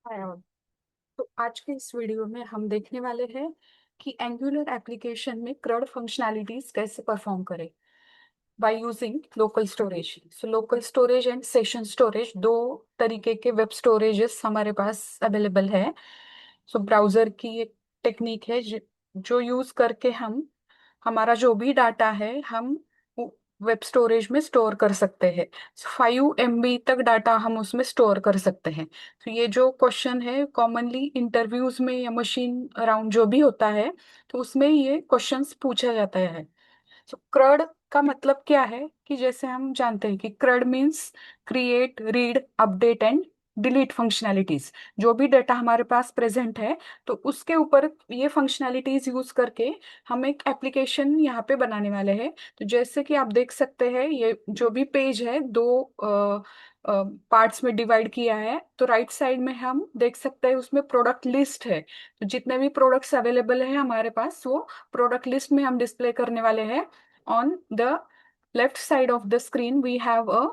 हाँ, तो आज के इस वीडियो में हम देखने वाले हैं कि एंगुलर एप्लीकेशन में CRUD फंक्शनैलिटीज कैसे परफॉर्म करें by using local storage. So local storage and session storage दो तरीके के वेब स्टोरेजेस हमारे पास अवेलेबल है। सो ब्राउजर की एक टेक्निक है जो यूज करके हम हमारा जो भी डाटा है हम वेब स्टोरेज में स्टोर कर सकते हैं। 5 MB तक डाटा हम उसमें स्टोर कर सकते हैं। तो ये जो क्वेश्चन है कॉमनली इंटरव्यूज में या मशीन राउंड जो भी होता है तो उसमें ये क्वेश्चंस पूछा जाता है। तो क्रड का मतलब क्या है कि जैसे हम जानते हैं कि क्रड means create read update and delete functionalities. जो भी डाटा हमारे पास प्रेजेंट है तो उसके ऊपर ये फंक्शनैलिटीज यूज करके हम एक एप्लीकेशन यहाँ पे बनाने वाले हैं। तो जैसे कि आप देख सकते हैं ये जो भी पेज है दो पार्ट्स में डिवाइड किया है। तो राइट साइड में हम देख सकते हैं उसमें प्रोडक्ट लिस्ट है। तो जितने भी प्रोडक्ट्स अवेलेबल है हमारे पास वो प्रोडक्ट लिस्ट में हम डिस्प्ले करने वाले हैं। on the left side of the screen we have a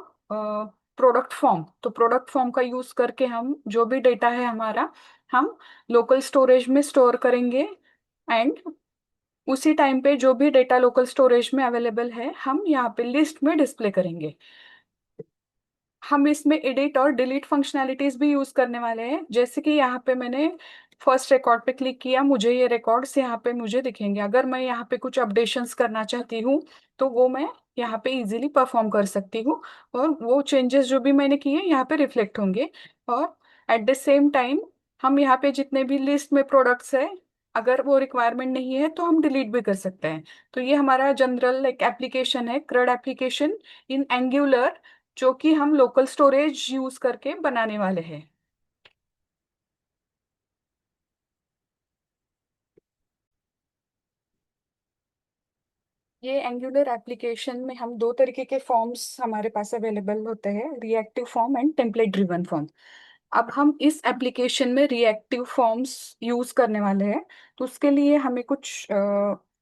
product form. तो प्रोडक्ट फॉर्म का यूज करके हम जो भी डेटा है हमारा हम लोकल स्टोरेज में स्टोर करेंगे। एंड उसी टाइम पे जो भी डेटा लोकल स्टोरेज में अवेलेबल है हम यहाँ पे लिस्ट में डिस्प्ले करेंगे। हम इसमें एडिट और डिलीट फंक्शनैलिटीज भी यूज करने वाले हैं। जैसे कि यहाँ पे मैंने फर्स्ट रिकॉर्ड पे क्लिक किया, मुझे ये रिकॉर्ड्स यहाँ पे मुझे दिखेंगे। अगर मैं यहाँ पे कुछ अपडेशंस करना चाहती हूँ तो वो मैं यहाँ पे इजीली परफॉर्म कर सकती हूँ और वो चेंजेस जो भी मैंने किए यहाँ पे रिफ्लेक्ट होंगे। और एट द सेम टाइम हम यहाँ पे जितने भी लिस्ट में प्रोडक्ट्स है अगर वो रिक्वायरमेंट नहीं है तो हम डिलीट भी कर सकते हैं। तो ये हमारा जनरल एक एप्लीकेशन है क्रड एप्लीकेशन इन एंगुलर जो कि हम लोकल स्टोरेज यूज करके बनाने वाले हैं। ये एंगुलर एप्लीकेशन में हम दो तरीके के फॉर्म्स हमारे पास अवेलेबल होते हैं, reactive form and template driven form. अब हम इस एप्लीकेशन में रिएक्टिव फॉर्म्स यूज करने वाले हैं। तो उसके लिए हमें कुछ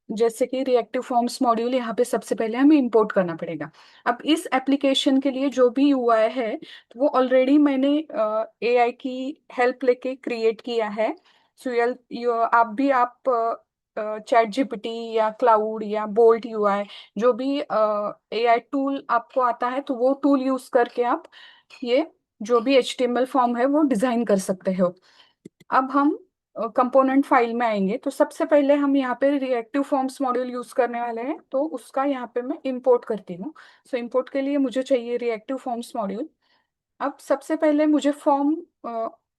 जैसे कि रिएक्टिव फॉर्म्स मॉड्यूल यहाँ पे सबसे पहले हमें इंपोर्ट करना पड़ेगा। अब इस एप्लीकेशन के लिए जो भी यूआई है तो वो ऑलरेडी मैंने एआई की हेल्प लेके क्रिएट किया है। सो आप भी आप चैट जीपीटी या क्लाउड या बोल्ट यूआई जो भी एआई टूल आपको आता है तो वो टूल यूज करके आप ये जो भी HTML फॉर्म है वो डिजाइन कर सकते हो। अब हम कंपोनेंट फाइल में आएंगे तो सबसे पहले हम यहाँ पे रिएक्टिव फॉर्म्स मॉड्यूल यूज करने वाले हैं तो उसका यहाँ पे मैं इंपोर्ट करती हूँ। सो इंपोर्ट के लिए मुझे चाहिए रिएक्टिव फॉर्म्स मॉड्यूल। अब सबसे पहले मुझे फॉर्म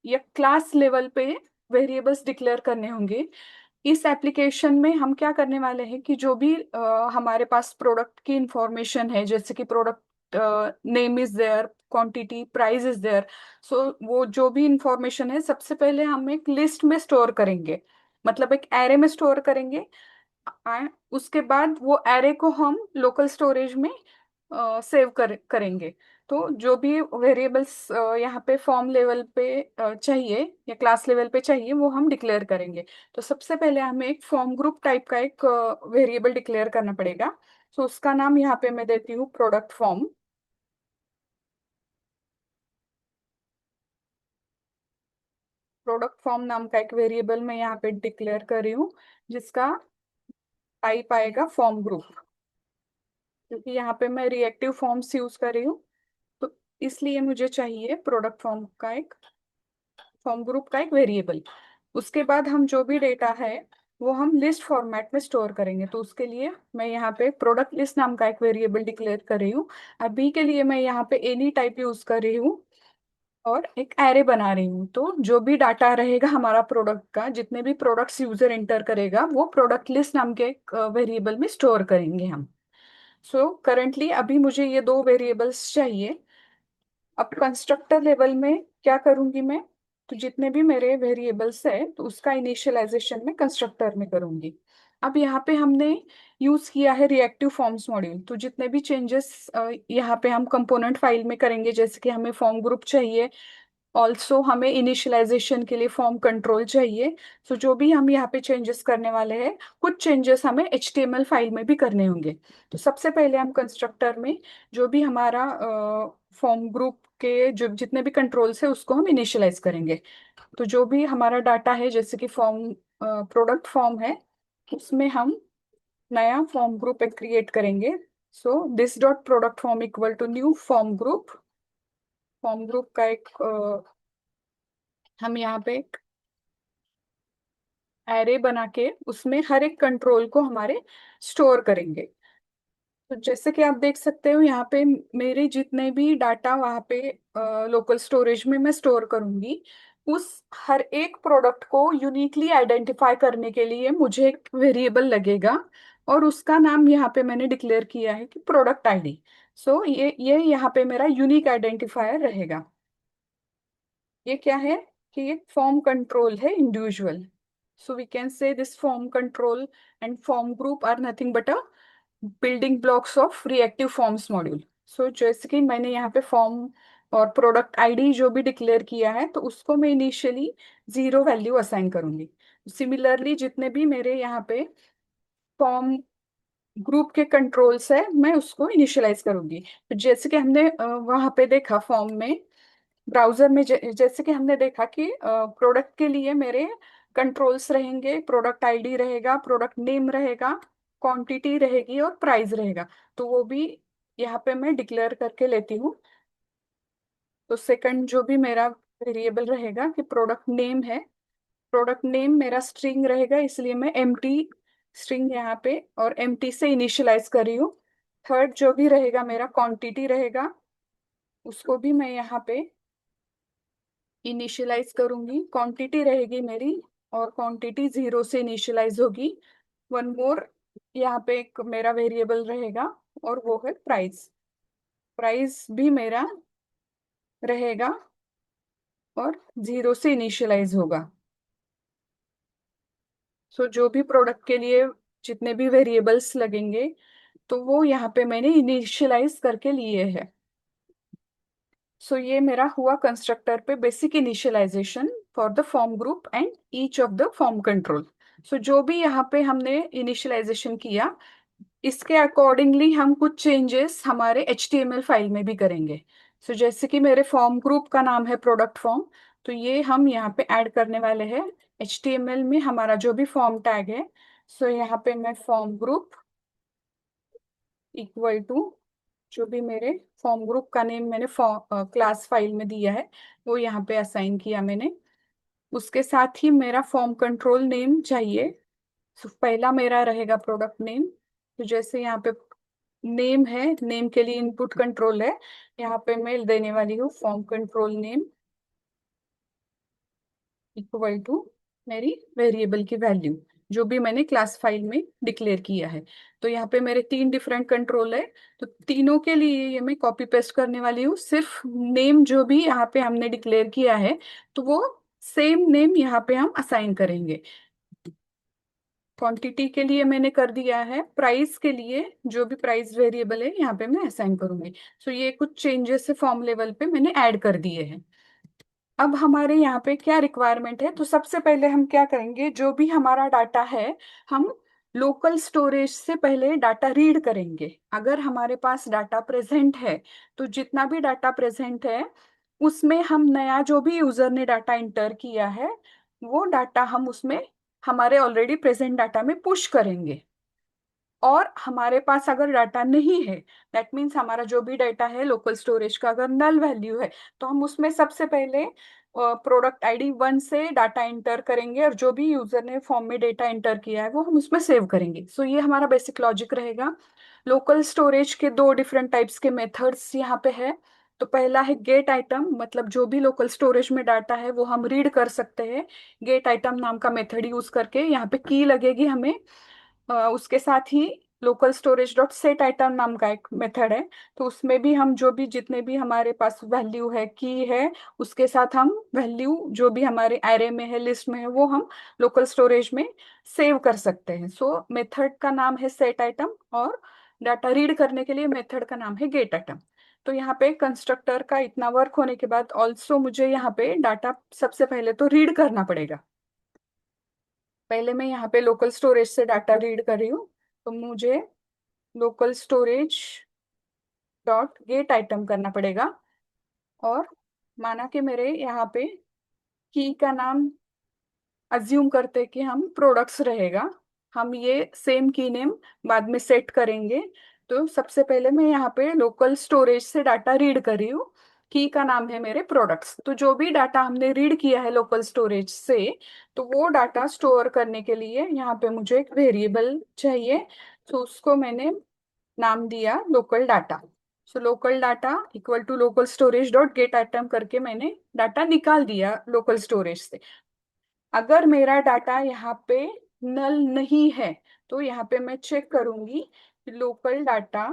या क्लास लेवल पे वेरिएबल्स डिक्लेयर करने होंगे। इस एप्लीकेशन में हम क्या करने वाले हैं कि जो भी हमारे पास प्रोडक्ट की इंफॉर्मेशन है जैसे कि product name is there, quantity, price is there. So वो जो भी इंफॉर्मेशन है सबसे पहले हम एक लिस्ट में स्टोर करेंगे, मतलब एक एरे में स्टोर करेंगे। उसके बाद वो एरे को हम लोकल स्टोरेज में सेव करेंगे। तो जो भी वेरिएबल्स यहाँ पे फॉर्म लेवल पे चाहिए या क्लास लेवल पे चाहिए वो हम डिक्लेयर करेंगे। तो सबसे पहले हमें एक फॉर्म ग्रुप टाइप का एक वेरिएबल डिक्लेयर करना पड़ेगा। तो उसका नाम यहाँ पे मैं देती हूँ प्रोडक्ट फॉर्म। प्रोडक्ट फॉर्म नाम का एक वेरिएबल मैं यहाँ पे डिक्लेयर कर रही हूँ जिसका टाइप आएगा फॉर्म ग्रुप, क्योंकि यहाँ पे मैं रिएक्टिव फॉर्म्स यूज कर रही हूँ। तो इसलिए मुझे चाहिए प्रोडक्ट फॉर्म ग्रुप का एक वेरिएबल। उसके बाद हम जो भी डेटा है वो हम लिस्ट फॉर्मेट में स्टोर करेंगे। तो उसके लिए मैं यहाँ पे प्रोडक्ट लिस्ट नाम का एक वेरिएबल डिक्लेयर कर रही हूँ। अभी के लिए मैं यहाँ पे एनी टाइप यूज कर रही हूँ और एक एरे बना रही हूँ। तो जो भी डाटा रहेगा हमारा प्रोडक्ट का, जितने भी प्रोडक्ट्स यूजर एंटर करेगा वो प्रोडक्ट लिस्ट नाम के एक वेरिएबल में स्टोर करेंगे हम। सो करंटली अभी मुझे ये दो वेरिएबल्स चाहिए। अब कंस्ट्रक्टर लेवल में क्या करूंगी मैं, तो जितने भी मेरे वेरिएबल्स है तो उसका इनिशियलाइजेशन में कंस्ट्रक्टर में करूंगी। अब यहाँ पे हमने यूज किया है रिएक्टिव फॉर्म्स मॉड्यूल। तो जितने भी चेंजेस यहाँ पे हम कंपोनेंट फाइल में करेंगे, जैसे कि हमें फॉर्म ग्रुप चाहिए, ऑल्सो हमें इनिशियलाइजेशन के लिए फॉर्म कंट्रोल चाहिए। सो जो भी हम यहाँ पे चेंजेस करने वाले हैं कुछ चेंजेस हमें HTML फाइल में भी करने होंगे। तो सबसे पहले हम कंस्ट्रक्टर में जो भी हमारा फॉर्म ग्रुप के जो जितने भी कंट्रोल्स है उसको हम इनिशियलाइज करेंगे। तो जो भी हमारा डाटा है, जैसे कि फॉर्म प्रोडक्ट फॉर्म है, उसमें हम नया फॉर्म ग्रुप एक क्रिएट करेंगे। So this dot product form equal to new form group का एक हम यहाँ पे एरे बना के उसमें हर एक कंट्रोल को हमारे स्टोर करेंगे। तो जैसे कि आप देख सकते हो यहाँ पे मेरे जितने भी डाटा वहाँ पे लोकल स्टोरेज में मैं स्टोर करूंगी, उस हर एक प्रोडक्ट को यूनिकली आइडेंटिफाई करने के लिए मुझे एक वेरिएबल लगेगा, और उसका नाम यहाँ पे मैंने डिक्लेयर किया है कि प्रोडक्ट आईडी। सो ये यहाँ पे मेरा यूनिक आइडेंटिफायर रहेगा। ये क्या है कि ये फॉर्म कंट्रोल है individual. So we can say this form control and form group are nothing but a building blocks of reactive forms module. So जैसे कि मैंने यहाँ पे फॉर्म और प्रोडक्ट आईडी जो भी डिक्लेयर किया है, तो उसको मैं इनिशियली 0 वैल्यू असाइन करूंगी। सिमिलरली जितने भी मेरे यहाँ पे फॉर्म ग्रुप के कंट्रोल्स है, मैं उसको इनिशियलाइज करूंगी। तो जैसे कि हमने वहाँ पे देखा फॉर्म में, ब्राउजर में जैसे कि हमने देखा कि प्रोडक्ट के लिए मेरे कंट्रोल्स रहेंगे, प्रोडक्ट आईडी रहेगा, प्रोडक्ट नेम रहेगा, क्वांटिटी रहेगी और प्राइस रहेगा। तो वो भी यहाँ पे मैं डिक्लेयर करके लेती हूँ। तो सेकंड जो भी मेरा वेरिएबल रहेगा कि प्रोडक्ट नेम है, प्रोडक्ट नेम मेरा स्ट्रिंग रहेगा, इसलिए मैं एम्प्टी स्ट्रिंग यहाँ पे और एम्प्टी से इनिशियलाइज कर रही हूँ। थर्ड जो भी रहेगा मेरा क्वांटिटी रहेगा, उसको भी मैं यहाँ पे इनिशियलाइज करूंगी। क्वांटिटी रहेगी मेरी, और क्वांटिटी 0 से इनिशियलाइज होगी। वन मोर यहाँ पे एक मेरा वेरिएबल रहेगा, और वो है प्राइस। प्राइस भी मेरा रहेगा और 0 से इनिशियलाइज होगा। सो जो भी प्रोडक्ट के लिए जितने भी वेरिएबल्स लगेंगे, तो वो यहाँ पे मैंने इनिशियलाइज करके लिए हैं। सो ये मेरा हुआ कंस्ट्रक्टर पे basic initialization for the form group and each of the form control. So जो भी यहाँ पे हमने इनिशियलाइजेशन किया, इसके अकॉर्डिंगली हम कुछ चेंजेस हमारे HTML फाइल में भी करेंगे। सो जैसे कि मेरे फॉर्म ग्रुप का नाम है प्रोडक्ट फॉर्म, तो ये हम यहाँ पे ऐड करने वाले हैं HTML में हमारा जो भी फॉर्म टैग है। सो यहाँ पे मैं फॉर्म ग्रुप इक्वल टू जो भी मेरे फॉर्म ग्रुप का नेम मैंने क्लास फाइल में दिया है, वो यहाँ पे असाइन किया मैंने। उसके साथ ही मेरा फॉर्म कंट्रोल नेम चाहिए। So, पहला मेरा रहेगा प्रोडक्ट नेम। तो जैसे यहाँ पे नेम है, नेम के लिए इनपुट कंट्रोल है, यहाँ पे मैं देने वाली हूँ form control name equal to मेरी वेरिएबल की वैल्यू जो भी मैंने क्लास फाइल में डिक्लेयर किया है। तो यहाँ पे मेरे 3 डिफरेंट कंट्रोल है, तो तीनों के लिए ये मैं कॉपी पेस्ट करने वाली हूँ। सिर्फ नेम जो भी यहाँ पे हमने डिक्लेयर किया है, तो वो सेम नेम यहाँ पे हम असाइन करेंगे। क्वांटिटी के लिए मैंने कर दिया है, प्राइस के लिए जो भी प्राइस वेरिएबल है यहाँ पे मैं असाइन करूंगी। सो ये कुछ चेंजेस है फॉर्म लेवल पे मैंने ऐड कर दिए हैं। अब हमारे यहाँ पे क्या रिक्वायरमेंट है, तो सबसे पहले हम क्या करेंगे, जो भी हमारा डाटा है, हम लोकल स्टोरेज से पहले डाटा रीड करेंगे। अगर हमारे पास डाटा प्रेजेंट है, तो जितना भी डाटा प्रेजेंट है उसमें हम नया जो भी यूजर ने डाटा इंटर किया है, वो डाटा हम उसमें हमारे ऑलरेडी प्रेजेंट डाटा में पुश करेंगे। और हमारे पास अगर डाटा नहीं है, दैट मीन्स हमारा जो भी डाटा है लोकल स्टोरेज का अगर नल वैल्यू है, तो हम उसमें सबसे पहले प्रोडक्ट आईडी 1 से डाटा इंटर करेंगे, और जो भी यूजर ने फॉर्म में डेटा इंटर किया है वो हम उसमें सेव करेंगे। सो ये हमारा बेसिक लॉजिक रहेगा। लोकल स्टोरेज के 2 डिफरेंट टाइप्स के मेथड्स यहाँ पे है। तो पहला है गेट आइटम, मतलब जो भी लोकल स्टोरेज में डाटा है वो हम रीड कर सकते हैं गेट आइटम नाम का मेथड यूज करके। यहाँ पे की लगेगी हमें। उसके साथ ही local storage dot set item नाम का एक मेथड है, तो उसमें भी हम जो भी जितने भी हमारे पास वैल्यू है की है, उसके साथ हम वैल्यू जो भी हमारे एरे में है, लिस्ट में है, वो हम लोकल स्टोरेज में सेव कर सकते हैं। सो मेथड का नाम है सेट आइटम, और डाटा रीड करने के लिए मेथड का नाम है गेट आइटम। तो यहाँ पे कंस्ट्रक्टर का इतना वर्क होने के बाद ऑल्सो मुझे यहाँ पे डाटा सबसे पहले तो रीड करना पड़ेगा। पहले मैं यहाँ पे लोकल स्टोरेज से डाटा रीड कर रही हूँ, तो मुझे local storage dot get item करना पड़ेगा। और माना कि मेरे यहाँ पे की का नाम अज्यूम करते कि हम प्रोडक्ट्स रहेगा। हम ये सेम की नेम बाद में सेट करेंगे। तो सबसे पहले मैं यहाँ पे लोकल स्टोरेज से डाटा रीड कर रही हूँ। की का नाम है मेरे प्रोडक्ट्स, तो जो भी डाटा हमने रीड किया है लोकल स्टोरेज से, तो वो डाटा स्टोर करने के लिए यहाँ पे मुझे एक वेरिएबल चाहिए। तो उसको मैंने नाम दिया local data. So local data equal to local storage dot get item करके मैंने डाटा निकाल दिया लोकल स्टोरेज से। अगर मेरा डाटा यहाँ पे नल नहीं है, तो यहाँ पे मैं चेक करूंगी local data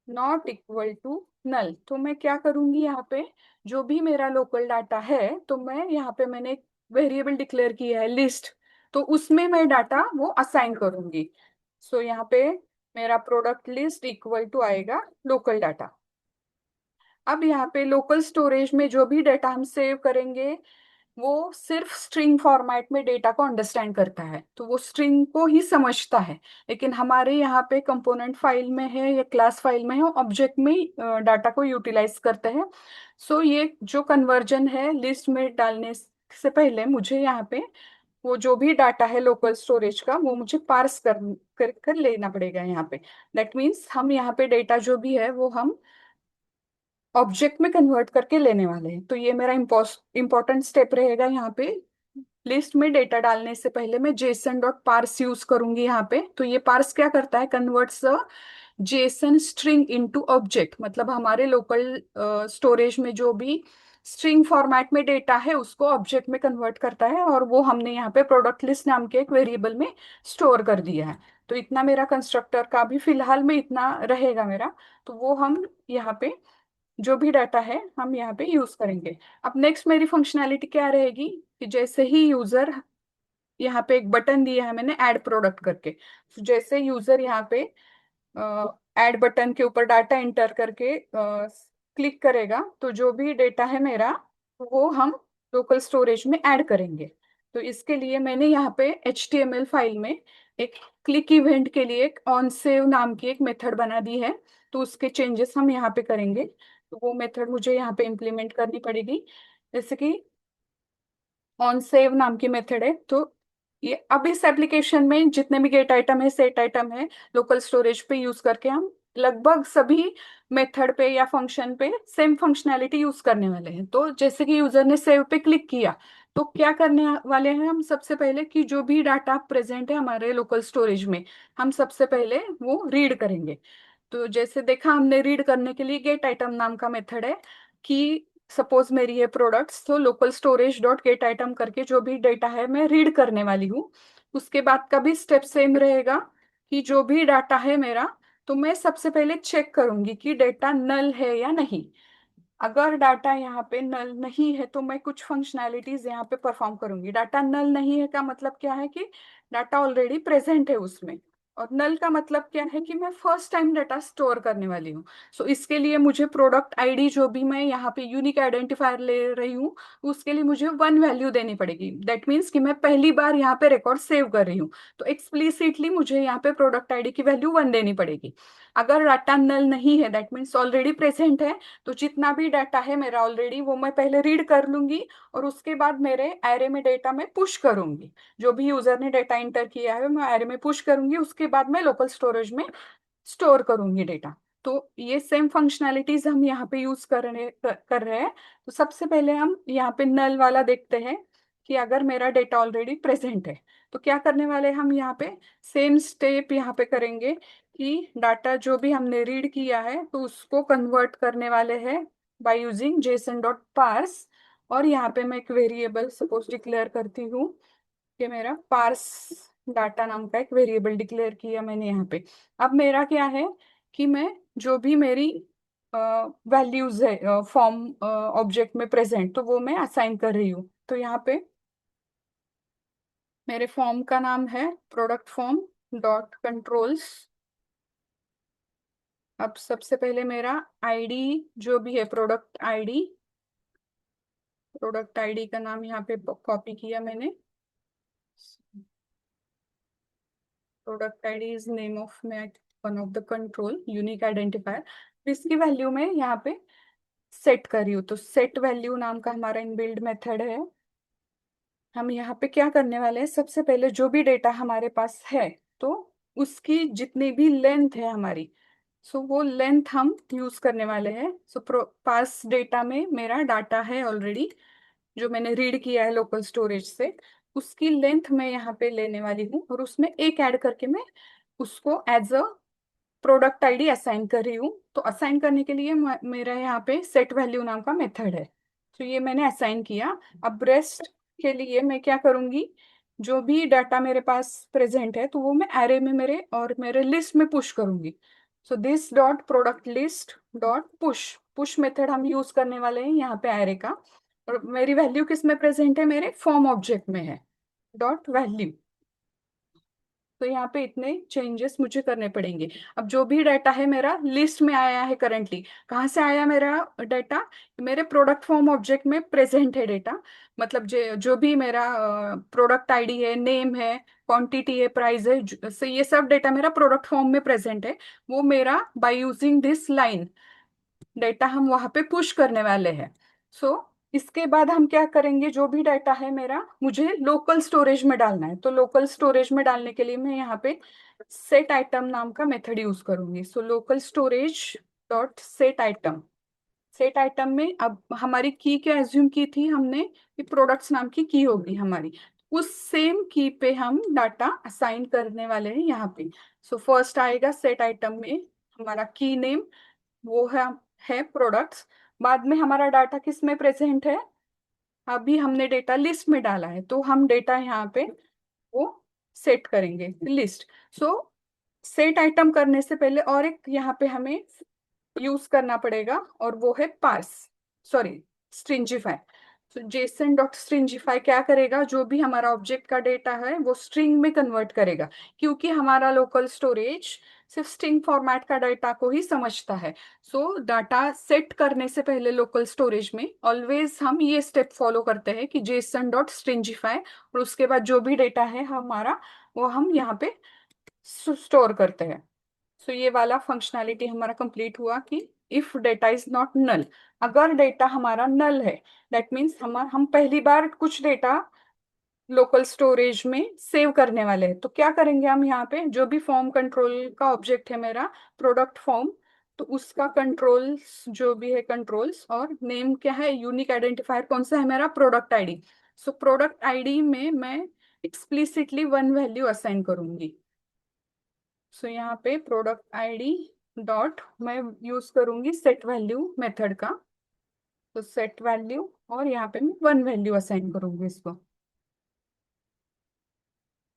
not equal to null. तो मैं क्या करूंगी यहाँ पे, जो भी मेरा लोकल डाटा है, तो मैं यहाँ पे मैंने एक वेरिएबल डिक्लेयर किया है लिस्ट, तो उसमें मैं डाटा वो असाइन करूंगी। सो यहाँ पे मेरा प्रोडक्ट लिस्ट इक्वल टू आएगा लोकल डाटा। अब यहाँ पे लोकल स्टोरेज में जो भी डाटा हम सेव करेंगे, वो सिर्फ स्ट्रिंग फॉर्मेट में डेटा को अंडरस्टैंड करता है, तो वो स्ट्रिंग को ही समझता है। लेकिन हमारे यहाँ पे कंपोनेंट फाइल में है या क्लास फाइल में है, ऑब्जेक्ट में डाटा को यूटिलाइज करते हैं। सो ये जो कन्वर्जन है लिस्ट में डालने से पहले मुझे यहाँ पे वो जो भी डाटा है लोकल स्टोरेज का, वो मुझे पार्स कर लेना पड़ेगा यहाँ पे। दैट मीन्स हम यहाँ पे डेटा जो भी है वो हम ऑब्जेक्ट में कन्वर्ट करके लेने वाले हैं। तो ये मेरा इंपॉर्टेंट स्टेप रहेगा यहाँ पे। लिस्ट में डेटा डालने से पहले मैं जेसन डॉट पार्स यूज करूंगी यहाँ पे। तो ये पार्स क्या करता है, कन्वर्ट्स अ जेसन स्ट्रिंग इनटू ऑब्जेक्ट। मतलब हमारे लोकल स्टोरेज में जो भी स्ट्रिंग फॉर्मेट में डेटा है उसको ऑब्जेक्ट में कन्वर्ट करता है, और वो हमने यहाँ पे प्रोडक्ट लिस्ट नाम के एक वेरिएबल में स्टोर कर दिया है। तो इतना मेरा कंस्ट्रक्टर का भी फिलहाल में इतना रहेगा मेरा। तो वो हम यहाँ पे जो भी डाटा है हम यहाँ पे यूज करेंगे। अब नेक्स्ट मेरी फंक्शनैलिटी क्या रहेगी कि जैसे ही यूजर, यहाँ पे एक बटन दिया है मैंने ऐड प्रोडक्ट करके, तो जैसे यूजर यहाँ पे ऐड बटन के ऊपर डाटा इंटर करके क्लिक करेगा, तो जो भी डेटा है मेरा वो हम लोकल स्टोरेज में ऐड करेंगे। तो इसके लिए मैंने यहाँ पे HTML फाइल में एक क्लिक इवेंट के लिए एक ऑन सेव नाम की एक मेथड बना दी है। तो उसके चेंजेस हम यहाँ पे करेंगे, तो वो मेथड मुझे यहाँ पे इम्प्लीमेंट करनी पड़ेगी। जैसे कि ऑन सेव नाम की मेथड है, तो ये अब इस एप्लीकेशन में जितने भी गेट आइटम है सेट आइटम है लोकल स्टोरेज पे यूज करके हम लगभग सभी मेथड पे या फंक्शन पे सेम फंक्शनैलिटी यूज करने वाले हैं। तो जैसे कि यूजर ने सेव पे क्लिक किया, तो क्या करने वाले हैं हम, सबसे पहले कि जो भी डाटा प्रेजेंट है हमारे लोकल स्टोरेज में, हम सबसे पहले वो रीड करेंगे। तो जैसे देखा हमने, रीड करने के लिए गेट आइटम नाम का मेथड है कि सपोज मेरी है प्रोडक्ट्स, तो local storage dot get item करके जो भी डेटा है मैं रीड करने वाली हूँ। उसके बाद का भी स्टेप सेम रहेगा कि जो भी डाटा है मेरा, तो मैं सबसे पहले चेक करूंगी कि डेटा नल है या नहीं। अगर डाटा यहाँ पे नल नहीं है तो मैं कुछ फंक्शनैलिटीज यहाँ पे परफॉर्म करूंगी। डाटा नल नहीं है का मतलब क्या है कि डाटा ऑलरेडी प्रेजेंट है उसमें। और नल का मतलब क्या है कि मैं फर्स्ट टाइम डाटा स्टोर करने वाली हूँ। सो इसके लिए मुझे प्रोडक्ट आईडी जो भी मैं यहाँ पे यूनिक आइडेंटिफायर ले रही हूँ, उसके लिए मुझे 1 वैल्यू देनी पड़ेगी। दैट मीन्स कि मैं पहली बार यहाँ पे रिकॉर्ड सेव कर रही हूँ, तो एक्सप्लिसिटली मुझे यहाँ पे प्रोडक्ट आईडी की वैल्यू 1 देनी पड़ेगी। अगर डाटा नल नहीं है, दैट मीन्स ऑलरेडी प्रेजेंट है, तो जितना भी डाटा है मेरा ऑलरेडी वो मैं पहले रीड कर लूंगी, और उसके बाद मेरे एरे में डेटा में पुश करूंगी। जो भी यूजर ने डेटा इंटर किया है मैं एरे में पुश करूंगी, उसके बाद मैं लोकल स्टोरेज में स्टोर करूंगी डेटा। तो ये सेम फंक्शनैलिटीज हम यहाँ पे यूज कर रहे हैं। तो सबसे पहले हम यहाँ पे नल वाला देखते हैं कि अगर मेरा डेटा ऑलरेडी प्रेजेंट है, तो क्या करने वाले हैं हम यहाँ पे, सेम स्टेप यहाँ पे करेंगे कि डाटा जो भी हमने रीड किया है तो उसको कन्वर्ट करने वाले हैं by using JSON dot parse. और यहाँ पे मैं एक वेरिएबल सपोज डिक्लेयर करती हूँ कि मेरा पार्स डाटा नाम का एक वेरिएबल डिक्लेयर किया मैंने यहाँ पे। अब मेरा क्या है कि मैं जो भी मेरी वैल्यूज है फॉर्म ऑब्जेक्ट में प्रेजेंट, तो वो मैं असाइन कर रही हूँ। तो यहाँ पे मेरे फॉर्म का नाम है प्रोडक्ट फॉर्म डॉट कंट्रोल्स। अब सबसे पहले मेरा आईडी जो भी है प्रोडक्ट आईडी का नाम यहाँ पे कॉपी किया मैंने। Product ID is name of my one of the control unique identifier. इसकी वैल्यू में यहाँ पे सेट कर रही हूँ। तो सेट वैल्यू नाम का हमारा इनबिल्ड मेथड है। हम यहाँ पे क्या करने वाले हैं, सबसे पहले जो भी डेटा हमारे पास है, तो उसकी जितनी भी लेंथ है हमारी, सो वो लेंथ हम यूज करने वाले हैं। सो पास डेटा में मेरा डाटा है ऑलरेडी, जो मैंने रीड किया है लोकल स्टोरेज से, उसकी लेंथ मैं यहाँ पे लेने वाली हूँ, और उसमें एक ऐड करके मैं उसको as a product ID assign कर रही हूँ। तो असाइन करने के लिए मेरा यहाँ पे सेट वैल्यू नाम का मेथड है। तो ये मैंने असाइन किया। अब रेस्ट के लिए मैं क्या करूँगी, जो भी डाटा मेरे पास प्रेजेंट है, तो वो मैं एरे में मेरे और मेरे लिस्ट में पुश करूँगी। सो this dot product list dot push, push method हम यूज करने वाले हैं यहाँ पे एरे का। और मेरी वैल्यू किस में प्रेजेंट है, मेरे फॉर्म ऑब्जेक्ट में है, डॉट वैल्यू। तो यहाँ पे इतने चेंजेस मुझे करने पड़ेंगे। अब जो भी डाटा है मेरा लिस्ट में आया है करंटली, कहाँ से आया मेरा डाटा, मेरे प्रोडक्ट फॉर्म ऑब्जेक्ट में प्रेजेंट है डेटा। मतलब जो भी मेरा प्रोडक्ट आईडी है, नेम है, क्वांटिटी है, प्राइस है, so ये सब डेटा मेरा प्रोडक्ट फॉर्म में प्रेजेंट है। वो मेरा by using this line data हम वहां पे पुश करने वाले हैं। सो इसके बाद हम क्या करेंगे, जो भी डाटा है मेरा मुझे लोकल स्टोरेज में डालना है। तो लोकल स्टोरेज में डालने के लिए मैं यहाँ पे सेट आइटम नाम का मेथड यूज करूंगी। So local storage dot set item, set item में अब हमारी की क्या एज्यूम की थी हमने, कि प्रोडक्ट्स नाम की की हमारी, उस सेम की पे हम डाटा असाइन करने वाले हैं यहाँ पे। सो फर्स्ट आएगा सेट आइटम में हमारा की नेम, वो है प्रोडक्ट्स। बाद में हमारा डाटा किस में प्रेजेंट है, अभी हमने डेटा लिस्ट में डाला है, तो हम डेटा यहाँ पे वो सेट करेंगे लिस्ट। सो सेट आइटम करने से पहले और एक यहाँ पे हमें यूज करना पड़ेगा, और वो है पार्स, सॉरी, स्ट्रिंजिफाई। तो जेसन डॉट स्ट्रिंजिफाई क्या करेगा, जो भी हमारा ऑब्जेक्ट का डेटा है वो स्ट्रिंग में कन्वर्ट करेगा, क्योंकि हमारा लोकल स्टोरेज सिर्फ स्ट्रिंग फॉर्मेट का डाटा को ही समझता है। सो डाटा सेट करने से पहले लोकल स्टोरेज में ऑलवेज हम ये स्टेप फॉलो करते हैं कि जेसन डॉट स्ट्रिंजिफाई, और उसके बाद जो भी डेटा है हमारा, वो हम यहाँ पे स्टोर करते हैं। सो ये वाला फंक्शनैलिटी हमारा कंप्लीट हुआ कि if data is not null, अगर डेटा हमारा नल है, दैट मीन्स हम पहली बार कुछ डेटा लोकल स्टोरेज में सेव करने वाले हैं। तो क्या करेंगे, हम यहाँ पे जो भी फॉर्म कंट्रोल का ऑब्जेक्ट है मेरा, प्रोडक्ट फॉर्म, तो उसका कंट्रोल्स जो भी है कंट्रोल्स, और नेम क्या है, यूनिक आइडेंटिफायर कौन सा है मेरा, product ID. So product ID में मैं एक्सप्लिसिटली वन वैल्यू असाइन करूंगी। सो यहाँ पे प्रोडक्ट आईडी डॉट मैं यूज करूंगी सेट वैल्यू मेथड का। तो सेट वैल्यू, और यहाँ पे मैं वन वैल्यू असाइन करूंगी इसको।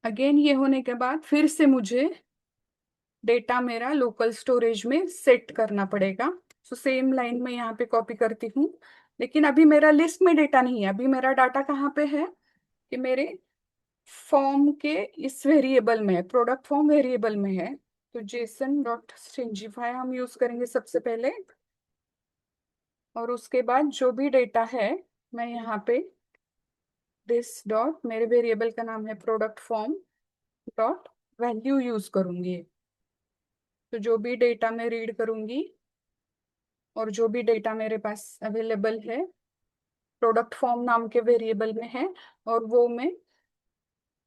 अगेन ये होने के बाद फिर से मुझे डेटा मेरा लोकल स्टोरेज में सेट करना पड़ेगा। सो सेम लाइन में यहाँ पे कॉपी करती हूँ, लेकिन अभी मेरा लिस्ट में डेटा नहीं है, अभी मेरा डाटा कहाँ पे है, कि मेरे फॉर्म के इस वेरिएबल में है, प्रोडक्ट फॉर्म वेरिएबल में है। तो जेसन डॉट स्ट्रिंजिफाई हम यूज करेंगे सबसे पहले, और उसके बाद जो भी डेटा है मैं यहाँ पे दिस डॉट, मेरे वेरिएबल का नाम है product form dot value use करूंगी। तो जो भी डेटा मैं रीड करूंगी, और जो भी डेटा मेरे पास अवेलेबल है प्रोडक्ट फॉर्म नाम के वेरिएबल में है, और वो मैं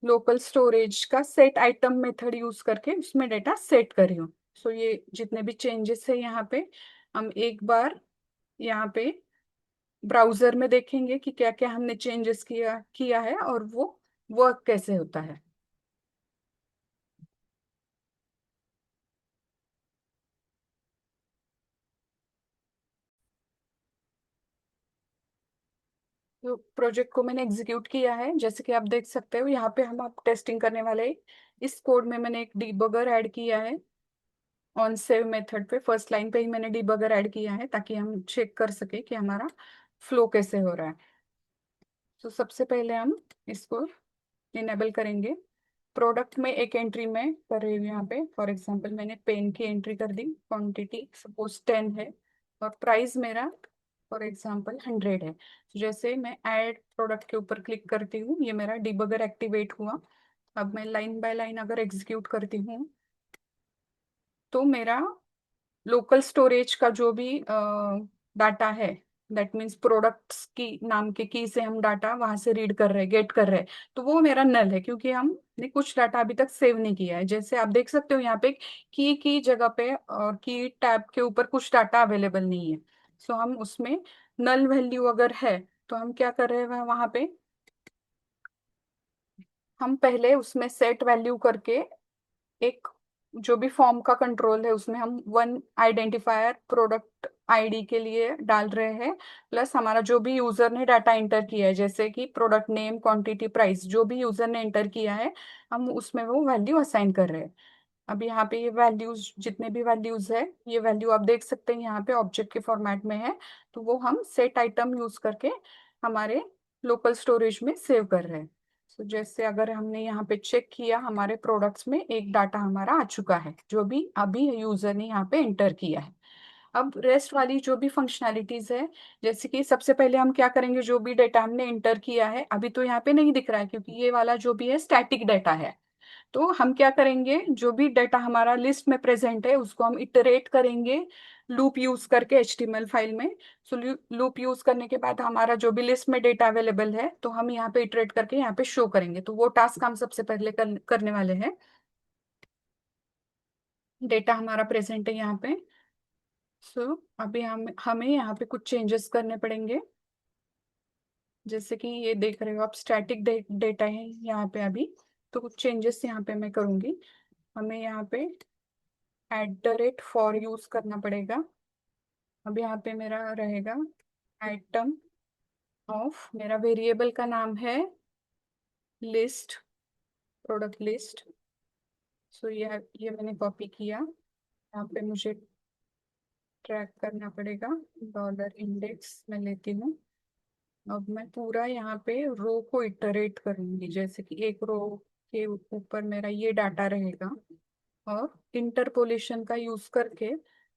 लोकल स्टोरेज का सेट आइटम मेथड यूज करके उसमें डेटा सेट कर रही हूँ। सो ये जितने भी चेंजेस है यहाँ पे, हम एक बार यहाँ पे ब्राउजर में देखेंगे कि क्या क्या हमने चेंजेस किया किया है, और वो वर्क कैसे होता है। तो प्रोजेक्ट को मैंने एग्जीक्यूट किया है, जैसे कि आप देख सकते हो यहाँ पे हम आप टेस्टिंग करने वाले हैं। इस कोड में मैंने एक डीबगर ऐड किया है, ऑन सेव मेथड पे फर्स्ट लाइन पे ही मैंने डीबगर ऐड किया है, ताकि हम चेक कर सके कि हमारा फ्लो कैसे हो रहा है। तो सबसे पहले हम इसको इनेबल करेंगे। प्रोडक्ट में एक एंट्री में कर रही हूँ यहाँ पे, फॉर एग्जांपल मैंने पेन की एंट्री कर दी, क्वांटिटी सपोज 10 है, और प्राइस मेरा फॉर एग्जांपल 100 है। तो जैसे मैं ऐड प्रोडक्ट के ऊपर क्लिक करती हूँ, ये मेरा डिबगर एक्टिवेट हुआ। अब मैं लाइन बाय लाइन अगर एग्जीक्यूट करती हूँ, तो मेरा लोकल स्टोरेज का जो भी डाटा है, दैट मीन्स प्रोडक्ट्स की नाम के की से हम डाटा वहां से रीड कर रहे हैं, गेट कर रहे हैं, तो वो मेरा नल है, क्योंकि हमने कुछ डाटा अभी तक सेव नहीं किया है। जैसे आप देख सकते हो यहाँ पे की जगह पे और की टैब के ऊपर कुछ डाटा अवेलेबल नहीं है। सो हम उसमें नल वैल्यू अगर है तो हम क्या कर रहे हैं वहां पे, हम पहले उसमें सेट वैल्यू करके एक जो भी फॉर्म का कंट्रोल है उसमें हम वन आइडेंटिफायर प्रोडक्ट आईडी के लिए डाल रहे हैं, प्लस हमारा जो भी यूजर ने डाटा एंटर किया है, जैसे कि प्रोडक्ट नेम, क्वांटिटी, प्राइस, जो भी यूजर ने एंटर किया है हम उसमें वो वैल्यू असाइन कर रहे हैं। अब यहाँ पे ये वैल्यूज, जितने भी वैल्यूज है, ये वैल्यू आप देख सकते हैं यहाँ पे ऑब्जेक्ट के फॉर्मेट में है, तो वो हम सेट आइटम यूज करके हमारे लोकल स्टोरेज में सेव कर रहे हैं। तो जैसे अगर हमने यहाँ पे चेक किया, हमारे प्रोडक्ट्स में एक डाटा हमारा आ चुका है जो भी अभी यूजर ने यहाँ पे एंटर किया है। अब रेस्ट वाली जो भी फंक्शनैलिटीज है, जैसे कि सबसे पहले हम क्या करेंगे, जो भी डेटा हमने एंटर किया है अभी तो यहाँ पे नहीं दिख रहा है क्योंकि ये वाला जो भी है स्टैटिक डाटा है, तो हम क्या करेंगे, जो भी डाटा हमारा लिस्ट में प्रेजेंट है उसको हम इटरेट करेंगे लूप यूज करके एचटीएमएल फाइल में। सो लूप यूज करने के बाद हमारा जो भी लिस्ट में डेटा अवेलेबल है तो हम यहाँ पे इटरेट करके यहाँ पे शो करेंगे, तो वो टास्क हम सबसे पहले करने वाले हैं। डेटा हमारा प्रेजेंट है यहाँ पे। सो अभी हमें यहाँ पे कुछ चेंजेस करने पड़ेंगे। जैसे कि ये देख रहे हो आप, स्टैटिक डेटा है यहाँ पे अभी, तो कुछ चेंजेस यहाँ पे मैं करूंगी। हमें यहाँ पे @for यूज करना पड़ेगा। अब यहाँ पे मेरा रहेगा आइटम ऑफ, मेरा वेरिएबल का नाम है लिस्ट, प्रोडक्ट लिस्ट। सो ये मैंने कॉपी किया, यहाँ पे मुझे ट्रैक करना पड़ेगा, $इंडेक्स में लेती हूँ। अब मैं पूरा यहाँ पे रो को इटरेट करूंगी, जैसे कि एक रो के ऊपर मेरा ये डाटा रहेगा, और इंटरपोलेशन का यूज करके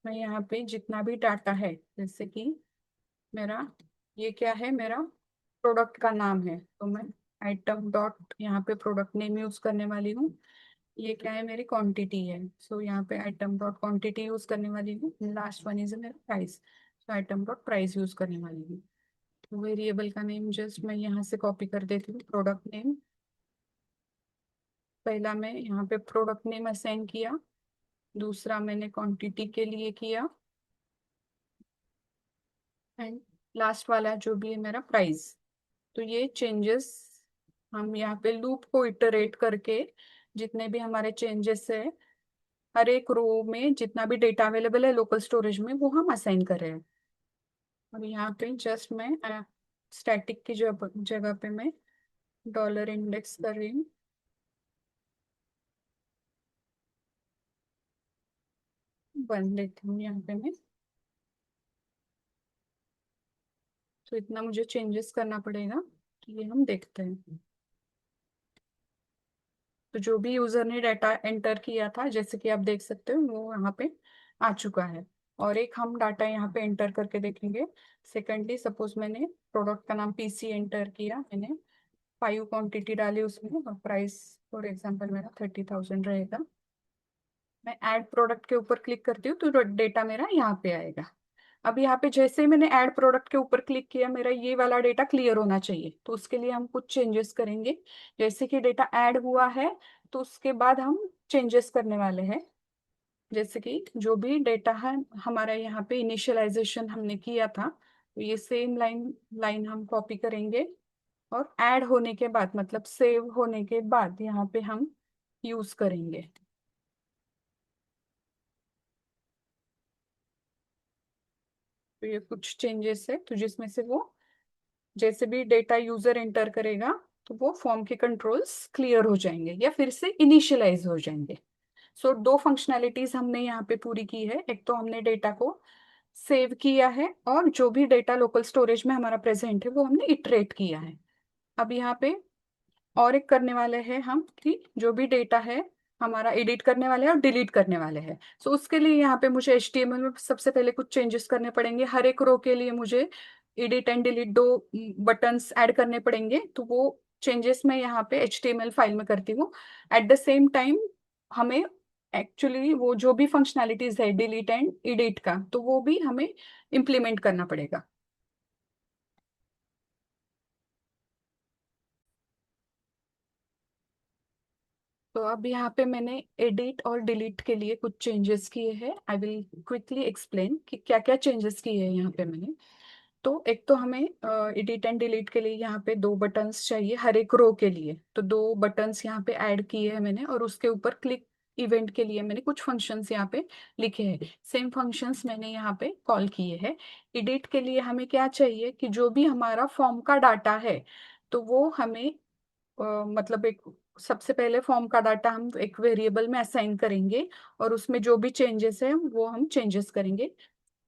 मैं यहाँ पे जितना भी डाटा है, जैसे कि मेरा ये क्या है, मेरा प्रोडक्ट का नाम है, तो मैं आइटम डॉट यहाँ पे प्रोडक्ट नेम यूज करने वाली हूँ। ये क्या है, मेरी क्वांटिटी है, सो यहाँ पे आइटम डॉट क्वांटिटी यूज करने वाली हूँ। लास्ट वन इज मेरा प्राइस, तो आइटम डॉट प्राइस यूज करने वाली हूँ। वेरिएबल का नेम जस्ट मैं यहाँ से कॉपी कर देती हूँ, प्रोडक्ट नेम। पहला मैं यहाँ पे प्रोडक्ट नेम असाइन किया, दूसरा मैंने क्वांटिटी के लिए किया, एंड लास्ट वाला जो भी है मेरा प्राइस। तो ये चेंजेस हम यहाँ पे लूप को इटरेट करके जितने भी हमारे चेंजेस है, हर एक रो में जितना भी डेटा अवेलेबल है लोकल स्टोरेज में वो हम असाइन कर रहे हैं। अब यहाँ पे जस्ट मैं स्टैटिक की जगह पे मैं $इंडेक्स कर रही हूँ। बन लेती हूँ यहाँ पे मैं, तो इतना मुझे चेंजेस करना पड़ेगा, तो ये हम देखते हैं। तो जो भी यूजर ने डाटा एंटर किया था, जैसे कि आप देख सकते हो वो यहाँ पे आ चुका है। और एक हम डाटा यहाँ पे एंटर करके देखेंगे। सेकेंडली सपोज मैंने प्रोडक्ट का नाम पीसी एंटर किया, मैंने 5 क्वांटिटी डाली उसमें, और प्राइस फॉर एग्जांपल मेरा 30,000 रहेगा। मैं ऐड प्रोडक्ट के ऊपर क्लिक करती हूँ तो डेटा मेरा यहाँ पे आएगा। अब यहाँ पे जैसे ही मैंने ऐड प्रोडक्ट के ऊपर क्लिक किया, मेरा ये वाला डेटा क्लियर होना चाहिए, तो उसके लिए हम कुछ चेंजेस करेंगे। जैसे कि डेटा ऐड हुआ है तो उसके बाद हम चेंजेस करने वाले हैं। जैसे कि जो भी डेटा है हमारा यहाँ पे इनिशियलाइजेशन हमने किया था, तो ये सेम लाइन लाइन हम कॉपी करेंगे, और ऐड होने के बाद मतलब सेव होने के बाद यहाँ पे हम यूज करेंगे। तो ये कुछ चेंजेस है, तो जिसमें से वो जैसे भी डेटा यूजर एंटर करेगा तो वो फॉर्म के कंट्रोल्स क्लियर हो जाएंगे या फिर से इनिशियलाइज हो जाएंगे। सो दो फंक्शनैलिटीज हमने यहाँ पे पूरी की है, एक तो हमने डेटा को सेव किया है, और जो भी डेटा लोकल स्टोरेज में हमारा प्रेजेंट है वो हमने इटरेट किया है। अब यहाँ पे और एक करने वाले हैं हम कि जो भी डेटा है हमारा एडिट करने वाले हैं और डिलीट करने वाले हैं। सो उसके लिए यहाँ पे मुझे HTML में सबसे पहले कुछ चेंजेस करने पड़ेंगे। हर एक रो के लिए मुझे एडिट एंड डिलीट दो बटन्स ऐड करने पड़ेंगे, तो वो चेंजेस मैं यहाँ पे HTML फाइल में करती हूँ। एट द सेम टाइम हमें एक्चुअली वो जो भी फंक्शनैलिटीज है डिलीट एंड एडिट का, तो वो भी हमें इम्प्लीमेंट करना पड़ेगा। तो अब यहाँ पे मैंने एडिट और डिलीट के लिए कुछ चेंजेस किए हैं। आई विल क्विकली एक्सप्लेन कि क्या क्या चेंजेस किए हैं यहाँ पे मैंने। तो एक तो हमें एडिट एंड डिलीट के लिए यहाँ पे दो बटन्स चाहिए हर एक रो के लिए, तो दो बटन्स यहाँ पे ऐड किए हैं मैंने, और उसके ऊपर क्लिक इवेंट के लिए मैंने कुछ फंक्शंस यहाँ पे लिखे हैं। सेम फंक्शंस मैंने यहाँ पे कॉल किए हैं। एडिट के लिए हमें क्या चाहिए कि जो भी हमारा फॉर्म का डाटा है, तो वो हमें मतलब एक सबसे पहले फॉर्म का डाटा हम एक वेरिएबल में असाइन करेंगे, और उसमें जो भी चेंजेस है वो हम चेंजेस करेंगे।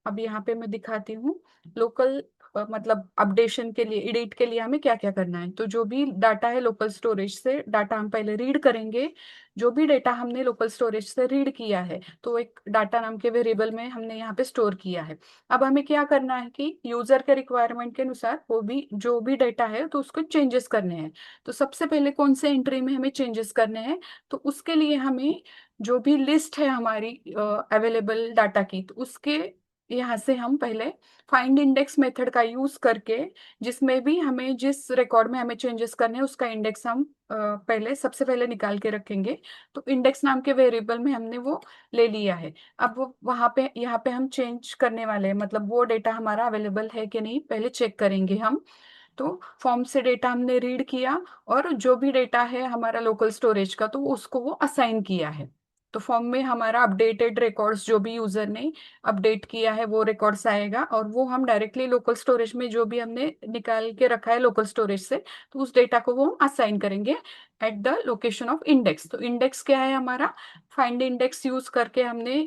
अब यहाँ पे मैं दिखाती हूँ लोकल मतलब अपडेशन के लिए, एडिट के लिए हमें क्या क्या करना है। तो जो भी डाटा है लोकल स्टोरेज से, डाटा हम पहले रीड करेंगे। जो भी डाटा हमने लोकल स्टोरेज से रीड किया है, तो एक डाटा नाम के वेरिएबल में हमने यहाँ पे स्टोर किया है। अब हमें क्या करना है कि यूजर के रिक्वायरमेंट के अनुसार वो भी जो भी डाटा है तो उसको चेंजेस करने हैं। तो सबसे पहले कौन से एंट्री में हमें चेंजेस करने हैं, तो उसके लिए हमें जो भी लिस्ट है हमारी अवेलेबल डाटा की, तो उसके यहाँ से हम पहले फाइंड इंडेक्स मेथड का यूज करके, जिसमें भी हमें जिस रिकॉर्ड में हमें चेंजेस करने हैं उसका इंडेक्स हम पहले सबसे पहले निकाल के रखेंगे। तो इंडेक्स नाम के वेरिएबल में हमने वो ले लिया है। अब वो वहाँ पे यहाँ पे हम चेंज करने वाले हैं, मतलब वो डेटा हमारा अवेलेबल है कि नहीं पहले चेक करेंगे हम। तो फॉर्म से डेटा हमने रीड किया, और जो भी डेटा है हमारा लोकल स्टोरेज का, तो उसको वो असाइन किया है। तो फॉर्म में हमारा अपडेटेड रिकॉर्ड्स जो भी यूजर ने अपडेट किया है वो रिकॉर्ड्स आएगा, और वो हम डायरेक्टली लोकल स्टोरेज में जो भी हमने निकाल के रखा है लोकल स्टोरेज से, तो उस डेटा को वो हम असाइन करेंगे at the location of index. तो इंडेक्स क्या है हमारा, फाइंड इंडेक्स यूज करके हमने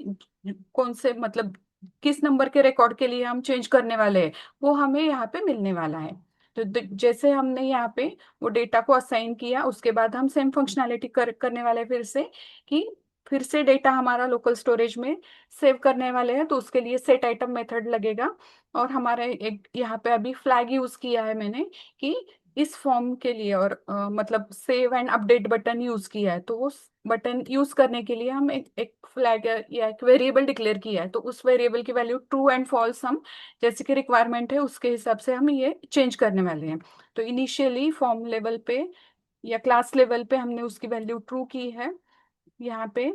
कौन से मतलब किस नंबर के रिकॉर्ड के लिए हम चेंज करने वाले हैं, वो हमें यहाँ पे मिलने वाला है। तो जैसे हमने यहाँ पे वो डेटा को असाइन किया, उसके बाद हम सेम फंक्शनैलिटी करने वाले हैं फिर से, कि फिर से डेटा हमारा लोकल स्टोरेज में सेव करने वाले हैं। तो उसके लिए सेट आइटम मेथड लगेगा, और हमारे एक यहाँ पे अभी फ्लैग यूज किया है मैंने कि इस फॉर्म के लिए, और मतलब save and update button use किया है। तो उस बटन यूज करने के लिए हम एक फ्लैग या एक वेरिएबल डिक्लेयर किया है। तो उस वेरिएबल की वैल्यू ट्रू एंड फॉल्स हम जैसे कि रिक्वायरमेंट है उसके हिसाब से हम ये चेंज करने वाले हैं। तो इनिशियली फॉर्म लेवल पे या क्लास लेवल पे हमने उसकी वैल्यू ट्रू की है। यहाँ पे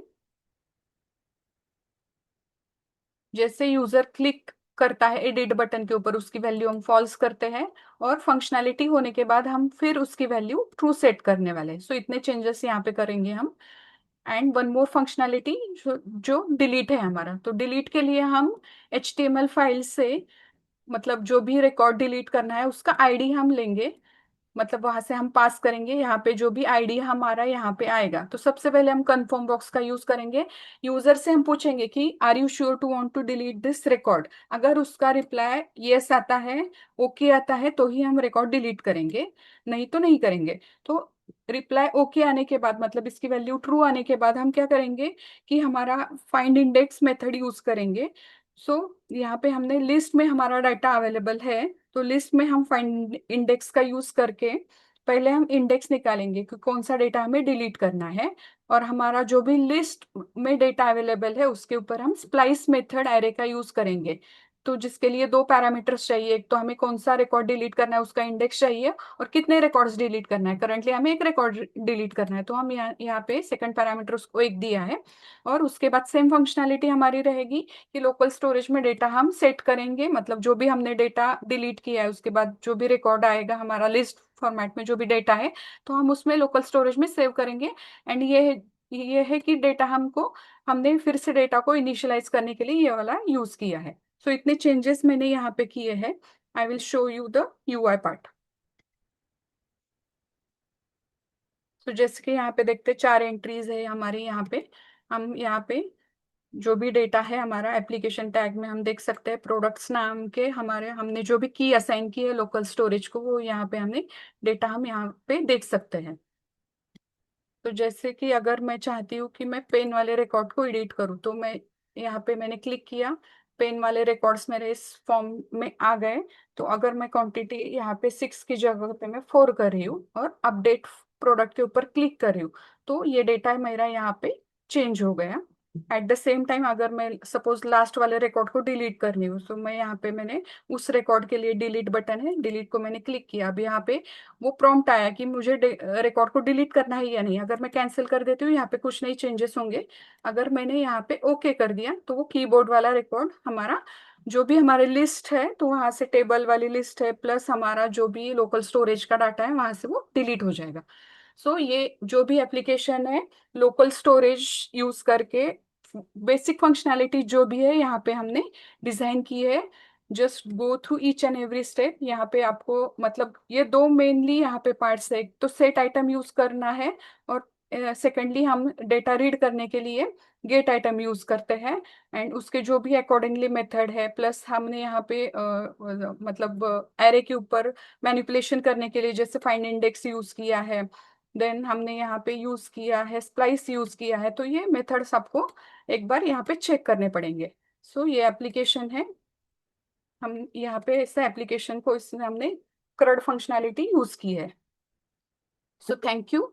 जैसे यूजर क्लिक करता है एडिट बटन के ऊपर, उसकी वैल्यू हम फॉल्स करते हैं, और फंक्शनैलिटी होने के बाद हम फिर उसकी वैल्यू ट्रू सेट करने वाले हैं। सो इतने चेंजेस यहाँ पे करेंगे हम। एंड वन मोर फंक्शनैलिटी जो डिलीट है हमारा, तो डिलीट के लिए हम HTML फाइल से मतलब जो भी रिकॉर्ड डिलीट करना है उसका आईडी हम लेंगे, मतलब वहां से हम पास करेंगे, यहाँ पे जो भी आईडी हमारा यहाँ पे आएगा। तो सबसे पहले हम कंफर्म बॉक्स का यूज करेंगे। यूजर से हम पूछेंगे कि are you sure to want to delete this record. अगर उसका रिप्लाई यस आता है, ओके आता है, तो ही हम रिकॉर्ड डिलीट करेंगे, नहीं तो नहीं करेंगे। तो रिप्लाई ओके आने के बाद मतलब इसकी वैल्यू ट्रू आने के बाद हम क्या करेंगे कि हमारा फाइंड इंडेक्स मेथड यूज करेंगे। सो यहाँ पे हमने लिस्ट में हमारा डाटा अवेलेबल है, तो लिस्ट में हम फाइंड इंडेक्स का यूज करके पहले हम इंडेक्स निकालेंगे कि कौन सा डेटा हमें डिलीट करना है, और हमारा जो भी लिस्ट में डेटा अवेलेबल है उसके ऊपर हम स्प्लाइस मेथड एरे का यूज करेंगे। तो जिसके लिए दो पैरामीटर्स चाहिए, एक तो हमें कौन सा रिकॉर्ड डिलीट करना है उसका इंडेक्स चाहिए, और कितने रिकॉर्ड्स डिलीट करना है। करंटली हमें एक रिकॉर्ड डिलीट करना है, तो हम यहाँ पे सेकंड पैरामीटर उसको एक दिया है। और उसके बाद सेम फंक्शनैलिटी हमारी रहेगी कि लोकल स्टोरेज में डेटा हम सेट करेंगे, मतलब जो भी हमने डेटा डिलीट किया है उसके बाद जो भी रिकॉर्ड आएगा हमारा लिस्ट फॉर्मेट में जो भी डेटा है, तो हम उसमें लोकल स्टोरेज में सेव करेंगे। एंड ये है कि डेटा हमने फिर से डेटा को इनिशियलाइज करने के लिए ये वाला यूज किया है। सो इतने चेंजेस मैंने यहाँ पे किए हैं। I will show you the UI part. तो जैसे कि यहाँ पे देखते चार एंट्रीज है हमारी यहाँ पे। हम यहाँ पे जो भी डेटा है हमारा एप्लीकेशन टैग में हम देख सकते हैं प्रोडक्ट्स नाम के, हमारे हमने जो भी की असाइन की है लोकल स्टोरेज को, वो यहाँ पे हमने डेटा हम यहाँ पे देख सकते हैं। तो जैसे कि अगर मैं चाहती हूँ कि मैं पेन वाले रिकॉर्ड को एडिट करूँ, तो मैं यहाँ पे मैंने क्लिक किया, पेन वाले रिकॉर्ड्स मेरे इस फॉर्म में आ गए। तो अगर मैं क्वांटिटी यहाँ पे 6 की जगह पे मैं 4 कर रही हूँ और अपडेट प्रोडक्ट के ऊपर क्लिक कर रही हूँ, तो ये डेटा मेरा यहाँ पे चेंज हो गया। एट द सेम टाइम अगर मैं सपोज लास्ट वाले रिकॉर्ड को डिलीट करनी हूँ, तो मैं यहाँ पे मैंने उस रिकॉर्ड के लिए डिलीट बटन है, डिलीट को मैंने क्लिक किया। अब यहाँ पे वो प्रॉम्प्ट आया कि मुझे रिकॉर्ड को डिलीट करना है या नहीं। अगर मैं कैंसिल कर देती हूँ, यहाँ पे कुछ नहीं चेंजेस होंगे। अगर मैंने यहाँ पे ओके कर दिया, तो वो कीबोर्ड वाला रिकॉर्ड हमारा जो भी हमारे लिस्ट है, तो वहां से टेबल वाली लिस्ट है प्लस हमारा जो भी लोकल स्टोरेज का डाटा है, वहां से वो डिलीट हो जाएगा। सो ये जो भी एप्लीकेशन है लोकल स्टोरेज यूज करके, बेसिक फंक्शनैलिटी जो भी है यहाँ पे हमने डिजाइन की है। Just go through each and every step. यहाँ पे आपको मतलब ये दो मेनली यहाँ पे पार्ट्स है, एक तो सेट आइटम यूज करना है, और सेकेंडली हम डेटा रीड करने के लिए गेट आइटम यूज करते हैं। एंड उसके जो भी अकॉर्डिंगली मेथड है, प्लस हमने यहाँ पे मतलब एरे के ऊपर मैनिपुलेशन करने के लिए जैसे फाइंड इंडेक्स यूज किया है, देन हमने यहाँ पे यूज किया है स्प्लाइस यूज किया है। तो ये मेथड्स आपको एक बार यहाँ पे चेक करने पड़ेंगे। सो ये एप्लीकेशन है, हम यहाँ पे इस एप्लीकेशन को इसमें हमने क्रड फंक्शनैलिटी यूज की है। So thank you.